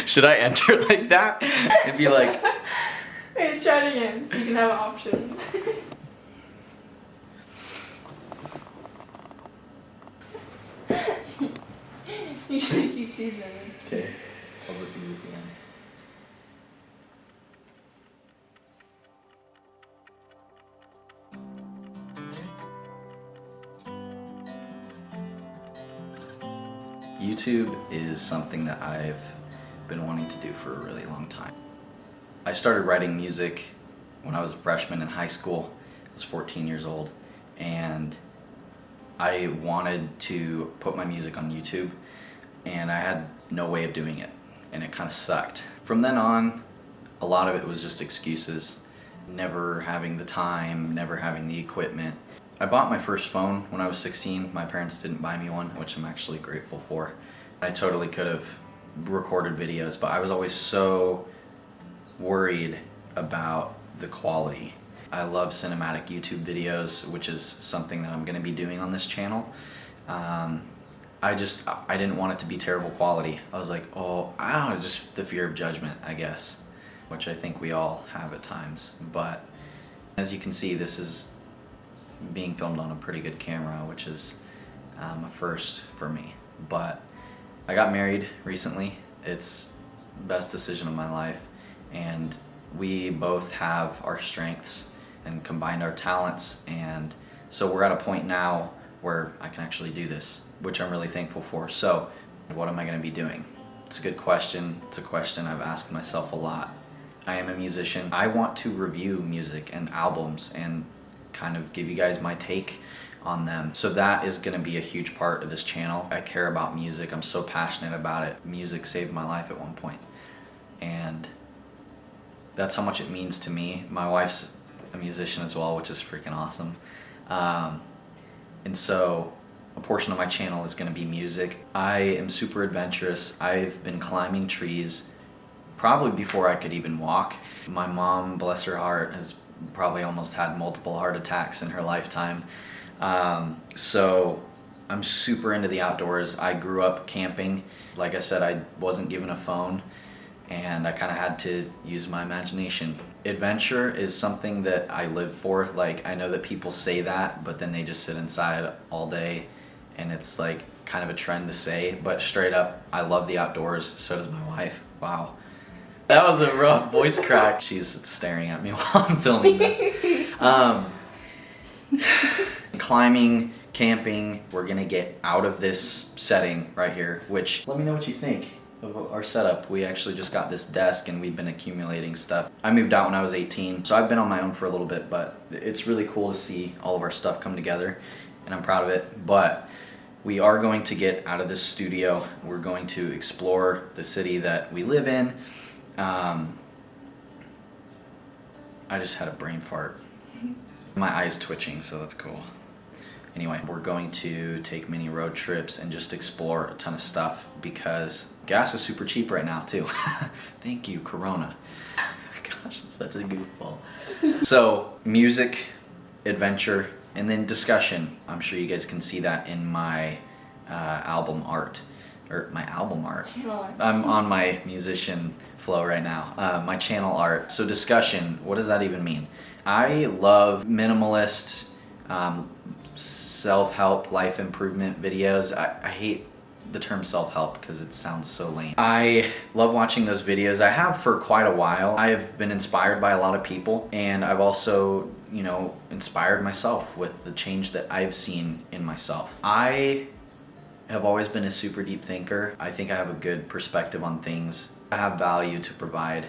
Should I enter like that? And be like... Wait, try it again so you can have options. You should keep these in. Okay, I'll look these again. YouTube is something that I've been wanting to do for a really long time. I started writing music when I was a freshman in high school. I was 14 years old, and I wanted to put my music on YouTube, and I had no way of doing it, and it kind of sucked. From then on, a lot of it was just excuses, never having the time, never having the equipment. I bought my first phone when I was 16. My parents didn't buy me one, which I'm actually grateful for. I totally could have recorded videos, but I was always so worried about the quality. I love cinematic YouTube videos, which is something that I'm going to be doing on this channel. I didn't want it to be terrible quality. I was like, oh, I don't know, just the fear of judgment, I guess, which I think we all have at times. But as you can see, this is being filmed on a pretty good camera, which is a first for me. But I got married recently. It's the best decision of my life, and we both have our strengths and combined our talents, and so we're at a point now where I can actually do this, which I'm really thankful for. So what am I going to be doing? It's a good question. It's a question I've asked myself a lot. I am a musician. I want to review music and albums and kind of give you guys my take on them. So that is going to be a huge part of this channel. I care about music. I'm so passionate about it. Music saved my life at one point, and that's how much it means to me. My wife's a musician as well, which is freaking awesome. And so a portion of my channel is going to be music. I am super adventurous. I've been climbing trees probably before I could even walk. My mom, bless her heart, has probably almost had multiple heart attacks in her lifetime. So I'm super into the outdoors. I grew up camping. Like I said, I wasn't given a phone, and I kind of had to use my imagination. Adventure is something that I live for. Like, I know that people say that, but then they just sit inside all day, and it's like kind of a trend to say, but straight up, I love the outdoors. So does my wife. Wow. That was a rough voice crack. She's staring at me while I'm filming this. Climbing, camping, we're gonna get out of this setting right here, which, let me know what you think of our setup. We actually just got this desk and we've been accumulating stuff. I moved out when I was 18, so I've been on my own for a little bit, but it's really cool to see all of our stuff come together, and I'm proud of it. But we are going to get out of this studio. We're going to explore the city that we live in. I just had a brain fart. My eye's twitching, so that's cool. Anyway, we're going to take mini road trips and just explore a ton of stuff because gas is super cheap right now too. Thank you, Corona. Gosh, I'm such a goofball. So, music, adventure, and then discussion. I'm sure you guys can see that in my album art. Or my album art. I'm on my musician flow right now. My channel art. So discussion, what does that even mean? I love minimalist, self-help, life improvement videos. I hate the term self-help because it sounds so lame. I love watching those videos. I have for quite a while. I've been inspired by a lot of people, and I've also, inspired myself with the change that I've seen in myself. I have always been a super deep thinker. I think I have a good perspective on things. I have value to provide,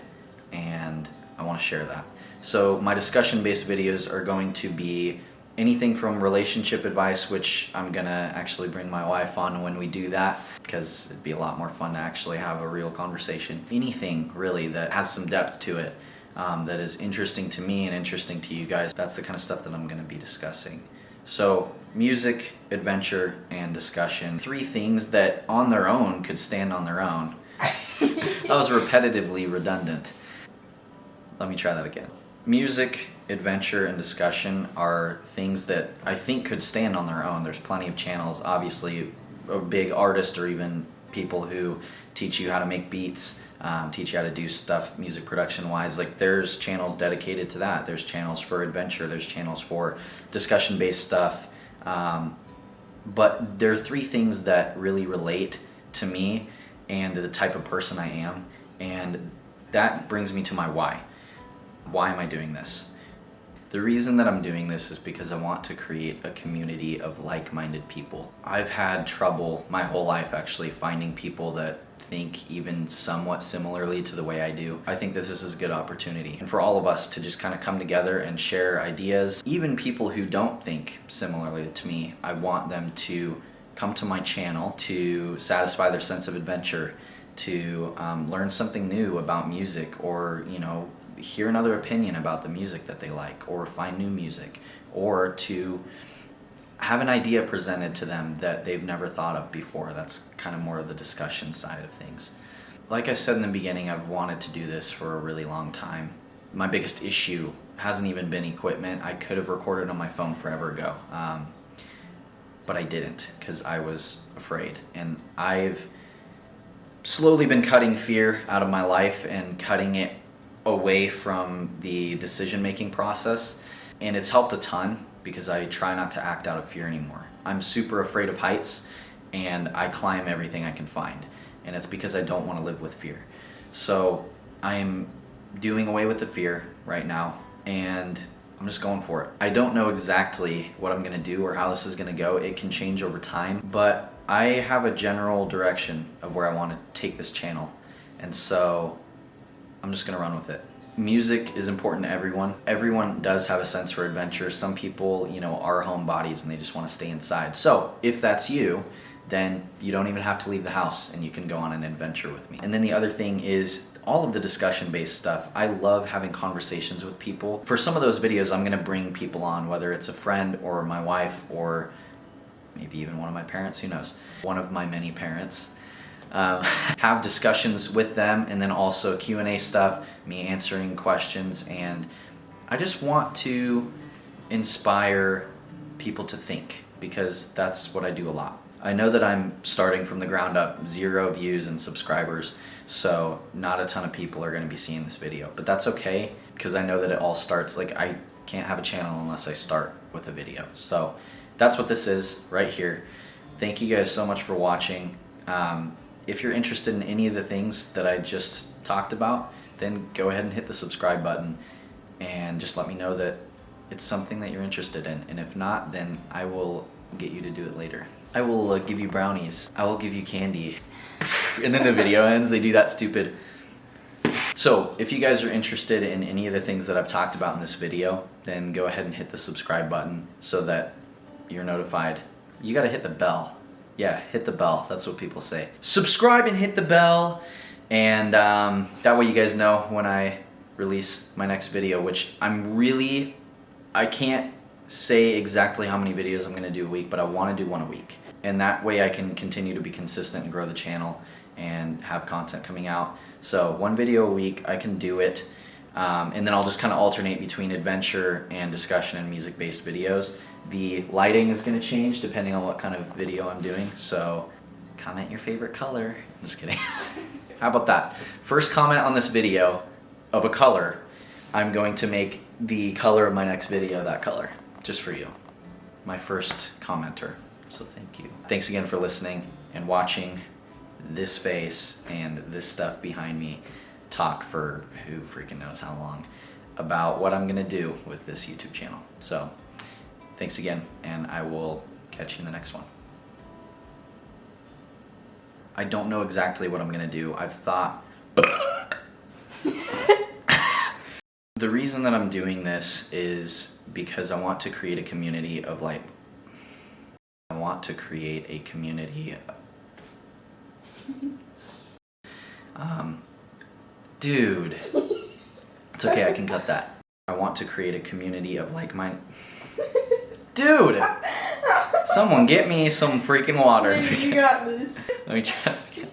and I want to share that. So my discussion-based videos are going to be anything from relationship advice, which I'm gonna actually bring my wife on when we do that, because it'd be a lot more fun to actually have a real conversation. Anything really that has some depth to it, that is interesting to me and interesting to you guys. That's the kind of stuff that I'm gonna be discussing. So music, adventure, and discussion. 3 things that on their own could stand on their own. That was repetitively redundant. Let me try that again. Music, adventure, and discussion are things that I think could stand on their own. There's plenty of channels, obviously a big artist or even people who teach you how to make beats, teach you how to do stuff music production wise. Like there's channels dedicated to that. There's channels for adventure. There's channels for discussion based stuff. But there are three things that really relate to me and the type of person I am. And that brings me to my why. Why am I doing this? The reason that I'm doing this is because I want to create a community of like-minded people. I've had trouble my whole life actually finding people that think even somewhat similarly to the way I do. I think this is a good opportunity. And for all of us to just kind of come together and share ideas. Even people who don't think similarly to me, I want them to come to my channel to satisfy their sense of adventure, to learn something new about music, or hear another opinion about the music that they like, or find new music, or to have an idea presented to them that they've never thought of before. That's kind of more of the discussion side of things. Like I said in the beginning, I've wanted to do this for a really long time. My biggest issue hasn't even been equipment. I could have recorded on my phone forever ago, but I didn't because I was afraid. And I've slowly been cutting fear out of my life and cutting it away from the decision-making process, and it's helped a ton because I try not to act out of fear anymore. I'm super afraid of heights, and I climb everything I can find, and it's because I don't want to live with fear. So I'm doing away with the fear right now, and I'm just going for it. I don't know exactly what I'm gonna do or how this is gonna go. It can change over time, but I have a general direction of where I want to take this channel, and so I'm just gonna run with it. Music is important to everyone. Everyone does have a sense for adventure. Some people, are homebodies and they just want to stay inside. So if that's you, then you don't even have to leave the house and you can go on an adventure with me. And then the other thing is all of the discussion-based stuff. I love having conversations with people. For some of those videos, I'm gonna bring people on, whether it's a friend or my wife or maybe even one of my parents, who knows? One of my many parents. Have discussions with them, and then also Q&A stuff, me answering questions, and I just want to inspire people to think, because that's what I do a lot. I know that I'm starting from the ground up, 0 views and subscribers, so not a ton of people are going to be seeing this video, but that's okay, because I know that it all starts, I can't have a channel unless I start with a video. So that's what this is right here. Thank you guys so much for watching. If you're interested in any of the things that I just talked about, then go ahead and hit the subscribe button and just let me know that it's something that you're interested in. And if not, then I will get you to do it later. I will give you brownies. I will give you candy. And then the video ends, they do that stupid. So if you guys are interested in any of the things that I've talked about in this video, then go ahead and hit the subscribe button so that you're notified. You gotta hit the bell. Yeah, hit the bell. That's what people say. Subscribe and hit the bell, and that way you guys know when I release my next video, which I can't say exactly how many videos I'm gonna do a week, but I wanna do one a week. And that way I can continue to be consistent and grow the channel and have content coming out. So 1 video a week, I can do it. And then I'll just kind of alternate between adventure and discussion and music-based videos. The lighting is going to change depending on what kind of video I'm doing, so comment your favorite color. I'm just kidding. How about that? First comment on this video of a color, I'm going to make the color of my next video that color, just for you. My first commenter, so thank you. Thanks again for listening and watching this face and this stuff behind me talk for who freaking knows how long about what I'm gonna do with this YouTube channel. So thanks again, and I will catch you in the next one. I don't know exactly what I'm gonna do. I've thought the reason that I'm doing this is because I want to create a community of dude, it's okay, I can cut that. I want to create a community of like-minded. Dude! Someone get me some freaking water. You got this. Let me try this again.